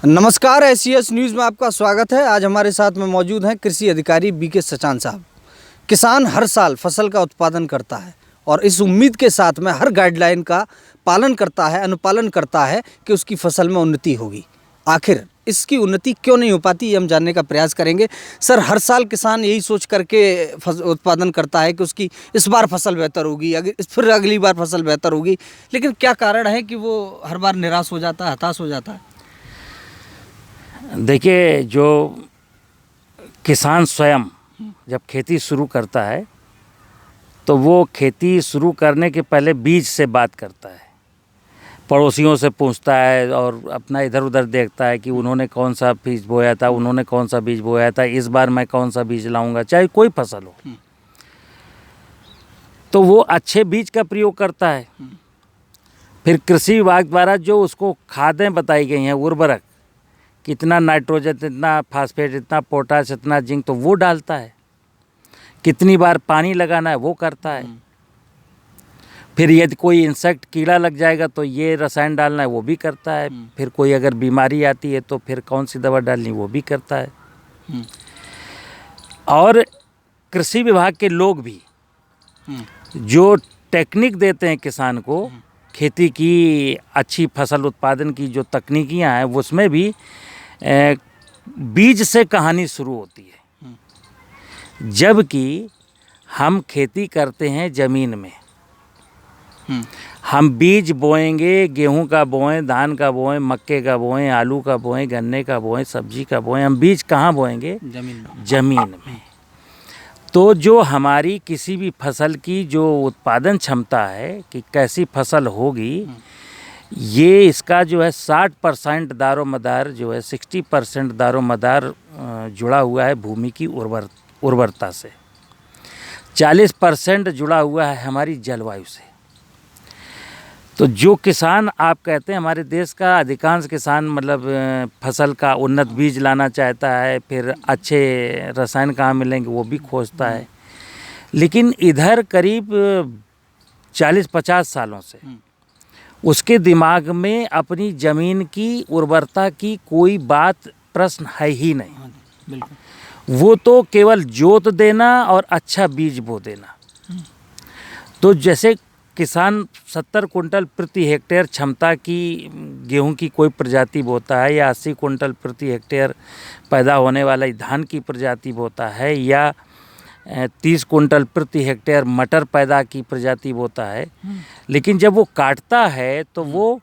नमस्कार, SES news में आपका स्वागत है। आज हमारे साथ में मौजूद हैं कृषि अधिकारी बीके सचान साहब। किसान हर साल फसल का उत्पादन करता है और इस उम्मीद के साथ में हर गाइडलाइन का पालन करता है, अनुपालन करता है कि उसकी फसल में उन्नति होगी। आखिर इसकी उन्नति क्यों नहीं हो पाती, ये हम जानने का प्रयास करेंगे। सर, हर साल किसान यही सोच करके उत्पादन करता है कि उसकी इस बार फसल बेहतर होगी, फिर अगली बार फसल बेहतर होगी, लेकिन क्या कारण है कि वो हर बार निराश हो जाता है, हताश हो जाता है? देखिए, जो किसान स्वयं जब खेती शुरू करता है तो वो खेती शुरू करने के पहले बीज से बात करता है, पड़ोसियों से पूछता है और अपना इधर उधर देखता है कि उन्होंने कौन सा बीज बोया था, उन्होंने कौन सा बीज बोया था, इस बार मैं कौन सा बीज लाऊंगा, चाहे कोई फसल हो। तो वो अच्छे बीज का प्रयोग करता है। फिर कृषि विभाग द्वारा जो उसको खादें बताई गई हैं, उर्वरक, कितना नाइट्रोजन, इतना फास्फेट, इतना पोटाश, इतना जिंक, तो वो डालता है। कितनी बार पानी लगाना है वो करता है। फिर यदि कोई इंसेक्ट कीड़ा लग जाएगा तो ये रसायन डालना है वो भी करता है। फिर कोई अगर बीमारी आती है तो फिर कौन सी दवा डालनी वो भी करता है। और कृषि विभाग के लोग भी जो टेक्निक देते हैं किसान को, खेती की अच्छी फसल उत्पादन की जो तकनीकियां हैं, उसमें भी बीज से कहानी शुरू होती है। जबकि हम खेती करते हैं ज़मीन में, हम बीज बोएंगे, गेहूं का बोएं, धान का बोएं, मक्के का बोएं, आलू का बोएं, गन्ने का बोएं, सब्जी का बोएं, हम बीज कहाँ बोएंगे? ज़मीन में। तो जो हमारी किसी भी फसल की जो उत्पादन क्षमता है कि कैसी फसल होगी, ये इसका जो है 60% दारोमदार जो है 60% दारोमदार जुड़ा हुआ है भूमि की उर्वरता से, 40% जुड़ा हुआ है हमारी जलवायु से। तो जो किसान आप कहते हैं, हमारे देश का अधिकांश किसान मतलब फसल का उन्नत बीज लाना चाहता है, फिर अच्छे रसायन कहाँ मिलेंगे वो भी खोजता है। लेकिन इधर करीब 40-50 सालों से उसके दिमाग में अपनी ज़मीन की उर्वरता की कोई बात, प्रश्न है ही नहीं। वो तो केवल जोत देना और अच्छा बीज बो देना। तो जैसे किसान 70 कुंटल प्रति हेक्टेयर क्षमता की गेहूं की कोई प्रजाति बोता है, या 80 कुंटल प्रति हेक्टेयर पैदा होने वाला धान की प्रजाति बोता है, या 30 कुंटल प्रति हेक्टेयर मटर पैदा की प्रजाति बोता है, लेकिन जब वो काटता है तो वो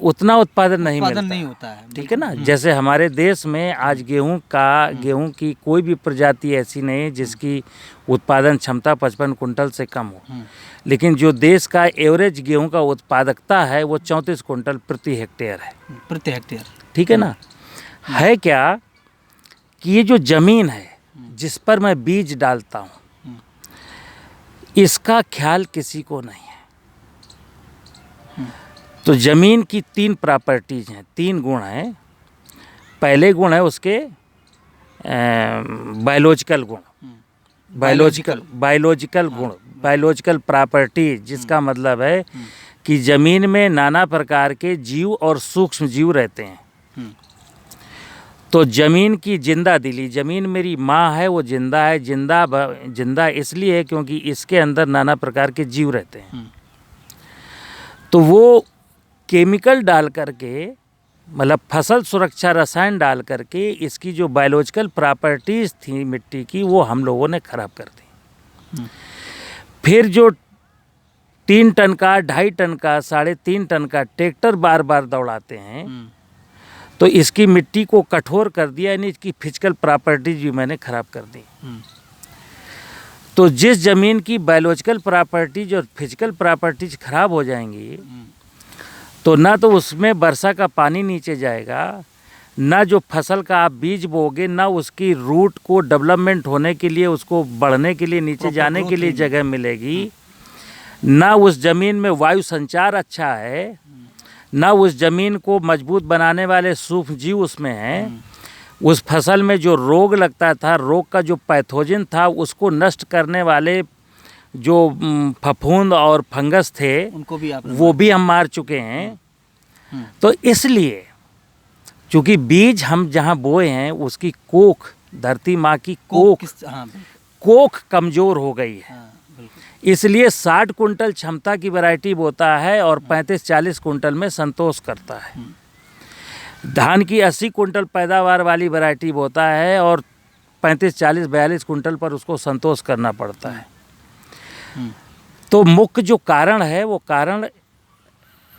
उतना उत्पादन नहीं होता है। ठीक है ना। जैसे हमारे देश में आज गेहूं की कोई भी प्रजाति ऐसी नहीं है जिसकी उत्पादन क्षमता 55 कुंटल से कम हो। लेकिन जो देश का एवरेज गेहूं का उत्पादकता है वो 34 कुंटल प्रति हेक्टेयर है। ठीक है ना। है क्या कि ये जो ज़मीन है जिस पर मैं बीज डालता हूँ, इसका ख्याल किसी को नहीं है। तो ज़मीन की 3 प्रॉपर्टीज हैं, 3 गुण हैं। पहले गुण है उसके बायोलॉजिकल गुण, बायोलॉजिकल गुण, बायोलॉजिकल प्रॉपर्टीज, जिसका मतलब है कि ज़मीन में नाना प्रकार के जीव और सूक्ष्म जीव रहते हैं। तो ज़मीन की जिंदा दिली, ज़मीन मेरी माँ है, वो जिंदा है। जिंदा इसलिए है क्योंकि इसके अंदर नाना प्रकार के जीव रहते हैं। तो वो केमिकल डाल करके, मतलब फसल सुरक्षा रसायन डाल करके, इसकी जो बायोलॉजिकल प्रॉपर्टीज़ थी मिट्टी की, वो हम लोगों ने ख़राब कर दी। फिर जो 3 टन का, 2.5 टन का, 3.5 टन का ट्रैक्टर बार बार दौड़ाते हैं, तो इसकी मिट्टी को कठोर कर दिया, यानी इसकी फिजिकल प्रॉपर्टीज भी मैंने ख़राब कर दी। तो जिस ज़मीन की बायोलॉजिकल प्रॉपर्टीज और फिजिकल प्रॉपर्टीज ख़राब हो जाएंगी, तो ना तो उसमें वर्षा का पानी नीचे जाएगा, ना जो फसल का आप बीज बोगे, ना उसकी रूट को डेवलपमेंट होने के लिए, उसको बढ़ने के लिए, नीचे जाने के लिए जगह मिलेगी, ना उस ज़मीन में वायु संचार अच्छा है, ना उस ज़मीन को मजबूत बनाने वाले सूक्ष्म जीव उसमें हैं। उस फसल में जो रोग लगता था, रोग का जो पैथोजन था, उसको नष्ट करने वाले जो फफूंद और फंगस थे, उनको भी वो भी हम मार चुके हैं। तो इसलिए क्योंकि बीज हम जहाँ बोए हैं उसकी कोख, धरती माँ की कोख, हाँ कोख कमज़ोर हो गई है। हाँ बिल्कुल। इसलिए 60 कुंटल क्षमता की वैरायटी बोता है और 35-40 कुंटल में संतोष करता है। धान की 80 कुंटल पैदावार वाली वैरायटी बोता है और 35-40-42 कुंटल पर उसको संतोष करना पड़ता है। तो मुख्य जो कारण है वो कारण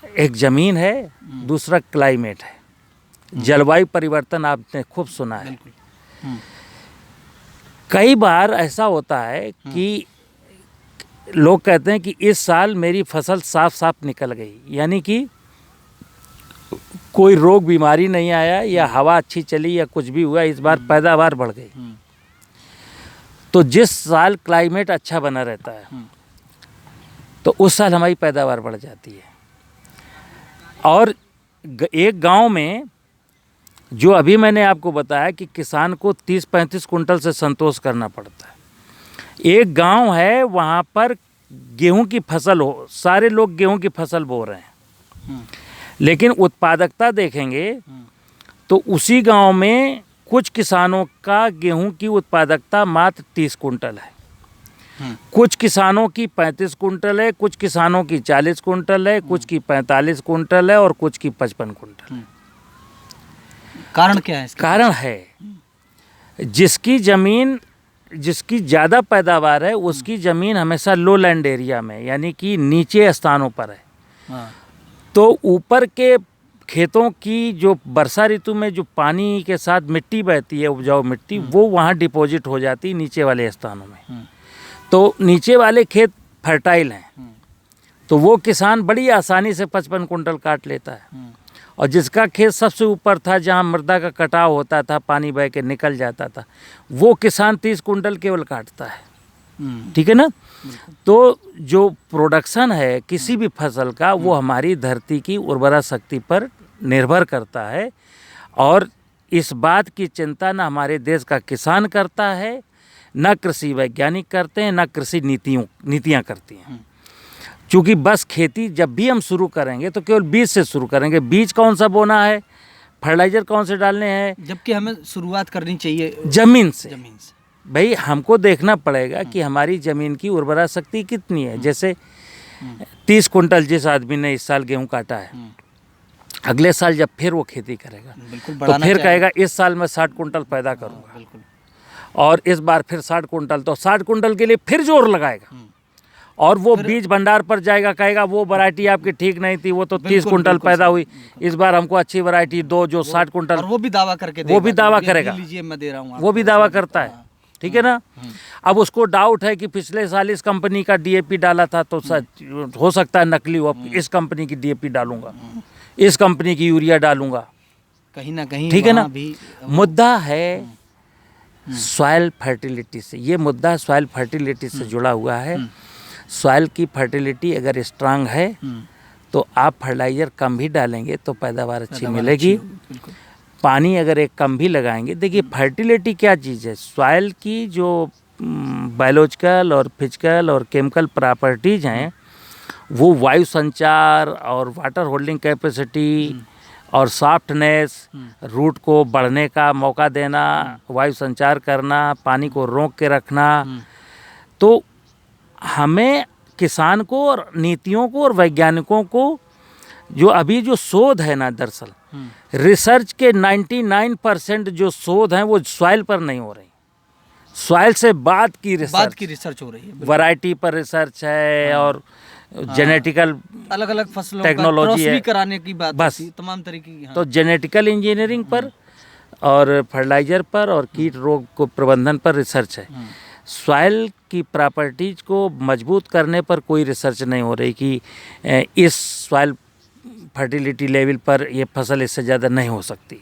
एक ज़मीन है, दूसरा क्लाइमेट है, जलवायु परिवर्तन आपने खूब सुना है। कई बार ऐसा होता है कि लोग कहते हैं कि इस साल मेरी फसल साफ साफ निकल गई, यानी कि कोई रोग बीमारी नहीं आया या हवा अच्छी चली या कुछ भी हुआ, इस बार पैदावार बढ़ गई। तो जिस साल क्लाइमेट अच्छा बना रहता है तो उस साल हमारी पैदावार बढ़ जाती है। और एक गांव में जो अभी मैंने आपको बताया कि किसान को 30-35 कुंटल से संतोष करना पड़ता है। एक गांव है वहाँ पर गेहूं की फसल हो, सारे लोग गेहूं की फसल बो रहे हैं, लेकिन उत्पादकता देखेंगे तो उसी गांव में कुछ किसानों का गेहूं की उत्पादकता मात्र 30 कुंटल है, कुछ किसानों की 35 कुंटल है, कुछ किसानों की 40 कुंटल है, कुछ की 45 कुंटल है और कुछ की 55 कुंटल है। कारण क्या है इसका? कारण है जिसकी ज़मीन, जिसकी ज़्यादा पैदावार है उसकी ज़मीन हमेशा लो लैंड एरिया में, यानी कि नीचे स्थानों पर है। हाँ। तो ऊपर के खेतों की जो वर्षा ऋतु में जो पानी के साथ मिट्टी बहती है, उपजाऊ मिट्टी, वो वहाँ डिपॉजिट हो जाती है नीचे वाले स्थानों में। तो नीचे वाले खेत फर्टाइल हैं, तो वो किसान बड़ी आसानी से 55 कुंटल काट लेता है। और जिसका खेत सबसे ऊपर था, जहाँ मृदा का कटाव होता था, पानी बह के निकल जाता था, वो किसान 30 कुंटल केवल काटता है। ठीक है ना? तो जो प्रोडक्शन है किसी भी फसल का वो हमारी धरती की उर्वरा शक्ति पर निर्भर करता है। और इस बात की चिंता न हमारे देश का किसान करता है, न कृषि वैज्ञानिक करते हैं, न कृषि नीतियाँ करती हैं। क्योंकि बस खेती जब भी हम शुरू करेंगे तो केवल बीज से शुरू करेंगे। बीज कौन सा बोना है, फर्टिलाइजर कौन से डालने हैं, जबकि हमें शुरुआत करनी चाहिए जमीन से। जमीन से भाई हमको देखना पड़ेगा कि हमारी ज़मीन की उर्वरा शक्ति कितनी है। जैसे 30 कुंटल जिस आदमी ने इस साल गेहूं काटा है, अगले साल जब फिर वो खेती करेगा तो फिर कहेगा इस साल मैं 60 कुंटल पैदा करूंगा, और इस बार फिर 60 कुंटल, तो 60 कुंटल के लिए फिर जोर लगाएगा। और वो बीज भंडार पर जाएगा, कहेगा वो वैरायटी आपकी ठीक नहीं थी, वो तो 30 कुंटल पैदा हुई, इस बार हमको अच्छी वैरायटी दो जो 60 कुंटल। और वो भी दावा करके वो भी दावा करेगा, लीजिए मैं दे रहा हूँ, वो भी दावा करता है। ठीक है ना? अब उसको डाउट है कि पिछले साल इस कंपनी का डीएपी डाला था तो हो सकता है नकली हो, इस कंपनी की डीएपी डालूंगा, इस कंपनी की यूरिया डालूंगा, कहीं ना कहीं। ठीक है ना? मुद्दा है सॉइल फर्टिलिटी से, ये मुद्दा सॉइल फर्टिलिटी से जुड़ा हुआ है। सॉइल की फर्टिलिटी अगर स्ट्रांग है तो आप फर्टिलाइज़र कम भी डालेंगे तो पैदावार अच्छी मिलेगी। पानी अगर एक कम भी लगाएंगे, देखिए फर्टिलिटी क्या चीज़ है, सॉइल की जो बायोलॉजिकल और फिजिकल और केमिकल प्रॉपर्टीज़ हैं वो वायु संचार और वाटर होल्डिंग कैपेसिटी और सॉफ्टनेस, रूट को बढ़ने का मौका देना, वायु संचार करना, पानी को रोक के रखना। तो हमें किसान को और नीतियों को और वैज्ञानिकों को जो अभी जो शोध है ना, दरअसल रिसर्च के 99% जो शोध हैं वो सॉइल पर नहीं हो रही, सॉइल से बाद की रिसर्च हो रही है। वैरायटी पर रिसर्च है और जेनेटिकल अलग अलग फसलों टेक्नोलॉजी है कराने की बात, बस तमाम तरीके की। तो जेनेटिकल इंजीनियरिंग पर और फर्टिलाइजर पर और कीट रोग को प्रबंधन पर रिसर्च है। सॉइल की प्रॉपर्टीज को मजबूत करने पर कोई रिसर्च नहीं हो रही कि इस सॉइल फर्टिलिटी लेवल पर ये फसल इससे ज़्यादा नहीं हो सकती।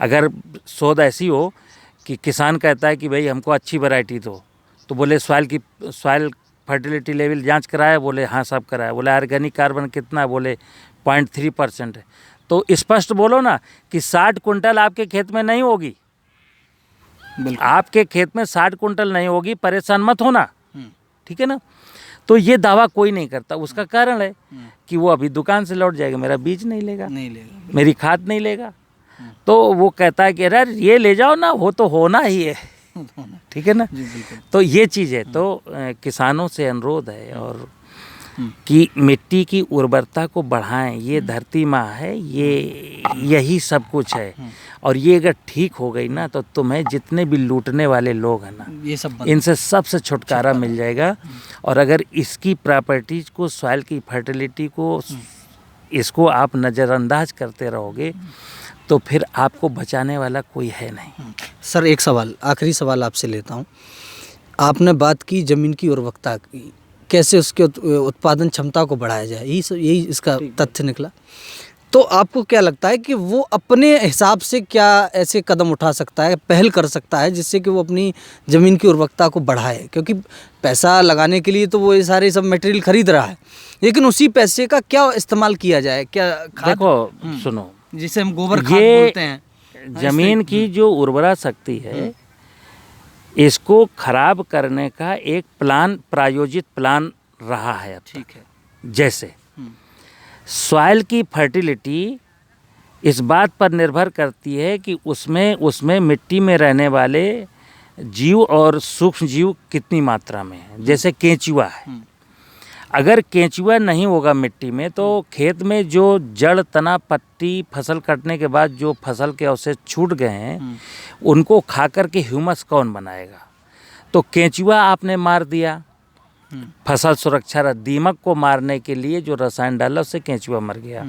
अगर शोध ऐसी हो कि किसान कहता है कि भाई हमको अच्छी वैरायटी दो, तो बोले सॉइल फर्टिलिटी लेवल जांच कराया, बोले हाँ सब कराया, बोले ऑर्गेनिक कार्बन कितना है, बोले 0.3% है। तो स्पष्ट बोलो ना कि 60 कुंटल आपके खेत में नहीं होगी, आपके खेत में 60 कुंटल नहीं होगी, परेशान मत होना। ठीक है ना? तो ये दावा कोई नहीं करता। उसका कारण है कि वो अभी दुकान से लौट जाएगा, मेरा बीज नहीं लेगा, मेरी खाद नहीं लेगा। तो वो कहता है कि अरे ये ले जाओ ना, वो तो होना ही है। ठीक है ना। जी बिल्कुल। तो ये चीज़ है। तो किसानों से अनुरोध है और कि मिट्टी की उर्वरता को बढ़ाएं। ये धरती माँ है, ये यही सब कुछ है। और ये अगर ठीक हो गई ना, तो तुम्हें जितने भी लूटने वाले लोग हैं ना, ये सब इनसे सबसे छुटकारा मिल जाएगा। और अगर इसकी प्रॉपर्टीज को, सॉइल की फर्टिलिटी को, इसको आप नज़रअंदाज करते रहोगे तो फिर आपको बचाने वाला कोई है नहीं। सर एक सवाल, आखिरी सवाल आपसे लेता हूँ। आपने बात की ज़मीन की उर्वरता की, कैसे उसके उत्पादन क्षमता को बढ़ाया जाए, यही इसका तथ्य निकला। तो आपको क्या लगता है कि वो अपने हिसाब से क्या ऐसे कदम उठा सकता है, पहल कर सकता है, जिससे कि वो अपनी ज़मीन की उर्वरता को बढ़ाए? क्योंकि पैसा लगाने के लिए तो वो ये सारे सब मटेरियल खरीद रहा है, लेकिन उसी पैसे का क्या इस्तेमाल किया जाए? क्या खाद, देखो सुनो, जिसे हम गोबर खाद बोलते हैं, जमीन की जो उर्वरा शक्ति है, इसको खराब करने का एक प्लान, प्रायोजित प्लान रहा है अब तक। ठीक है। जैसे सॉइल की फर्टिलिटी इस बात पर निर्भर करती है कि उसमें मिट्टी में रहने वाले जीव और सूक्ष्म जीव कितनी मात्रा में है। जैसे केंचुआ है, अगर केंचुआ नहीं होगा मिट्टी में, तो खेत में जो जड़, तना, पत्ती, फसल कटने के बाद जो फसल के अवशेष छूट गए हैं, उनको खा कर के ह्यूमस कौन बनाएगा? तो केंचुआ आपने मार दिया, फसल सुरक्षा, दीमक को मारने के लिए जो रसायन डाला उससे केंचुआ मर गया।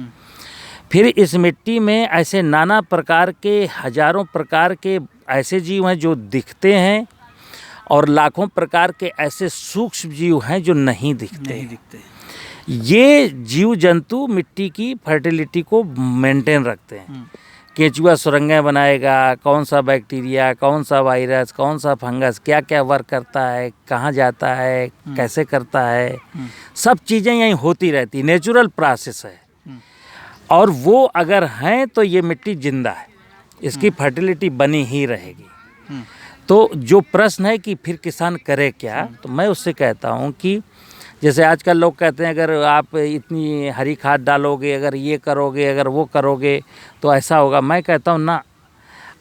फिर इस मिट्टी में ऐसे नाना प्रकार के, हजारों प्रकार के ऐसे जीव हैं जो दिखते हैं, और लाखों प्रकार के ऐसे सूक्ष्म जीव हैं जो नहीं दिखते। ये जीव जंतु मिट्टी की फर्टिलिटी को मेंटेन रखते हैं। केंचुआ सुरंगें बनाएगा, कौन सा बैक्टीरिया, कौन सा वायरस, कौन सा फंगस क्या क्या वर्क करता है, कहाँ जाता है, कैसे करता है, सब चीज़ें यहीं होती रहती, नेचुरल प्रोसेस है। और वो अगर हैं तो ये मिट्टी जिंदा है, इसकी फर्टिलिटी बनी ही रहेगी। तो जो प्रश्न है कि फिर किसान करे क्या, तो मैं उससे कहता हूँ कि जैसे आजकल लोग कहते हैं अगर आप इतनी हरी खाद डालोगे, अगर ये करोगे, अगर वो करोगे तो ऐसा होगा। मैं कहता हूँ ना,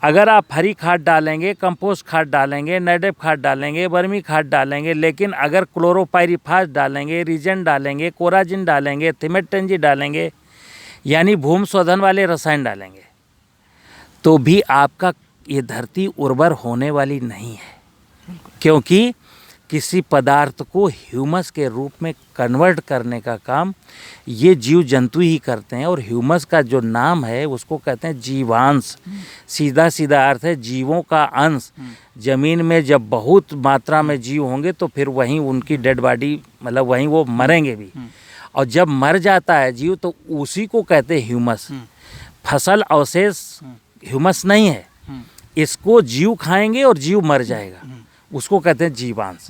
अगर आप हरी खाद डालेंगे, कंपोस्ट खाद डालेंगे, नेडेप खाद डालेंगे, वर्मी खाद डालेंगे, लेकिन अगर क्लोरोपाइरीफास डालेंगे, रीजन डालेंगे, कोराजिन डालेंगे, थिमेटेंजी डालेंगे, यानी भूमि शोधन वाले रसायन डालेंगे, तो भी आपका ये धरती उर्वर होने वाली नहीं है। क्योंकि किसी पदार्थ को ह्यूमस के रूप में कन्वर्ट करने का काम ये जीव जंतु ही करते हैं। और ह्यूमस का जो नाम है उसको कहते हैं जीवांश। सीधा सीधा अर्थ है जीवों का अंश। जमीन में जब बहुत मात्रा में जीव होंगे तो फिर वहीं उनकी डेड बॉडी, मतलब वहीं वो मरेंगे भी। और जब मर जाता है जीव तो उसी को कहते हैं ह्यूमस। फसल अवशेष ह्यूमस नहीं है, इसको जीव खाएंगे और जीव मर जाएगा, उसको कहते हैं जीवांश।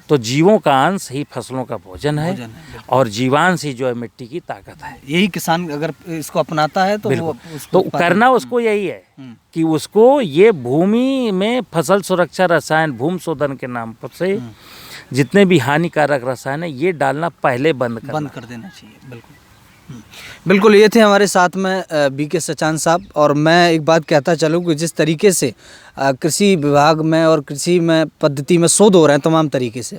तो जीवों का अंश ही फसलों का भोजन है और जीवांश ही जो है मिट्टी की ताकत है। यही किसान अगर इसको अपनाता है तो वो तो करना उसको यही है कि उसको ये भूमि में फसल सुरक्षा रसायन, भूमि शोधन के नाम पर से जितने भी हानिकारक रसायन है ये डालना पहले बंद कर देना चाहिए। बिल्कुल बिल्कुल। ये थे हमारे साथ में बीके सचान साहब। और मैं एक बात कहता चलूँ कि जिस तरीके से कृषि विभाग में और कृषि में पद्धति में शोध हो रहे हैं तमाम तरीके से,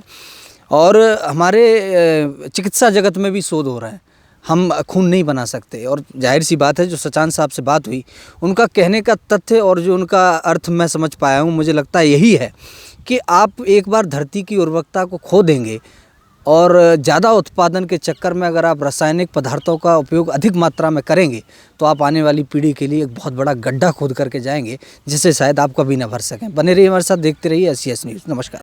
और हमारे चिकित्सा जगत में भी शोध हो रहे हैं, हम खून नहीं बना सकते। और जाहिर सी बात है, जो सचान साहब से बात हुई, उनका कहने का तथ्य और जो उनका अर्थ मैं समझ पाया हूँ, मुझे लगता है यही है कि आप एक बार धरती की उर्वरकता को खो देंगे और ज़्यादा उत्पादन के चक्कर में अगर आप रासायनिक पदार्थों का उपयोग अधिक मात्रा में करेंगे तो आप आने वाली पीढ़ी के लिए एक बहुत बड़ा गड्ढा खोद करके जाएंगे, जिससे शायद आप कभी ना भर सकें। बने रहिए हमारे साथ, देखते रहिए SCS न्यूज़। नमस्कार।